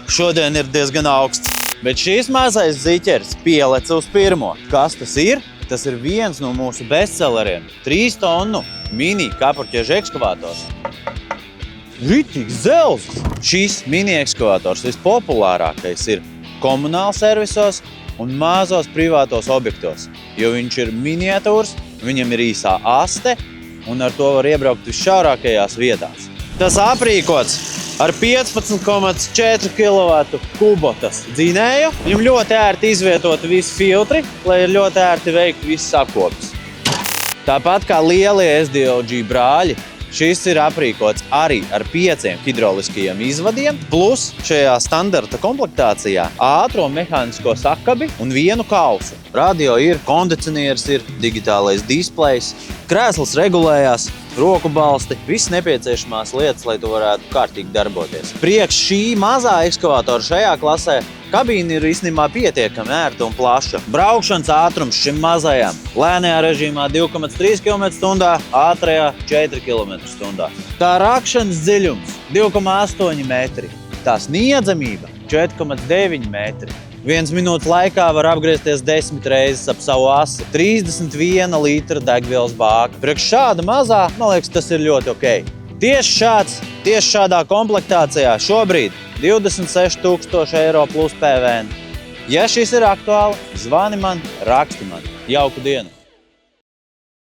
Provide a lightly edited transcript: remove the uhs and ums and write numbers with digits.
Šodien ir diezgan augsts. Bet šīs mazais ziķers pieleca uz pirmo. Kas tas ir? Tas ir viens no mūsu bestselleriem. 3 tonu mini kapurķiežu ekskavators. Ritīgs zels! Šīs mini ekskavators vispopulārākais ir komunāla servisos un mazos privātos objektos, jo viņš ir miniatūrs, viņam ir īsā aste un ar to var iebraukt visšaurākajās vietās. Tas aprīkots ar 15,4 kW kubotas dzinēju. Viņam ļoti ērti izvietoti visi filtri, lai ir ļoti ērti veikt viss sakopis. Tāpat kā lielie SDOG brāļi, šis ir aprīkots arī ar 5 hidroliskajiem izvadiem, plus šajā standarta komplektācijā ātro mehānisko sakabi un vienu kausu. Radio ir, kondicionieris ir, digitālais displejs, krēsls regulējās, roku balsti, viss nepieciešamās lietas, lai tu varētu kārtīgi darboties. Priekš šī mazā ekskavatora šajā klasē kabīne ir īstenībā pietiekami ērta un plaša. Braukšanas ātrums šim mazajam lēnajā režīmā 2,3 km/h, ātrajā 4 km/h. Tā rakšanas dziļums 2,8 metri. Tā sniedzamība 4,9 metri. 1 minūtes laikā var apgriezties 10 reizes ap savu asi. 31 litra degvielas bāka. Priekš šāda mazā, man liekas, tas ir ļoti ok. Tieši šādā komplektācijā šobrīd 26 000 eiro plus PVN. Ja šis ir aktuāli, zvani man, raksti man. Jauku dienu!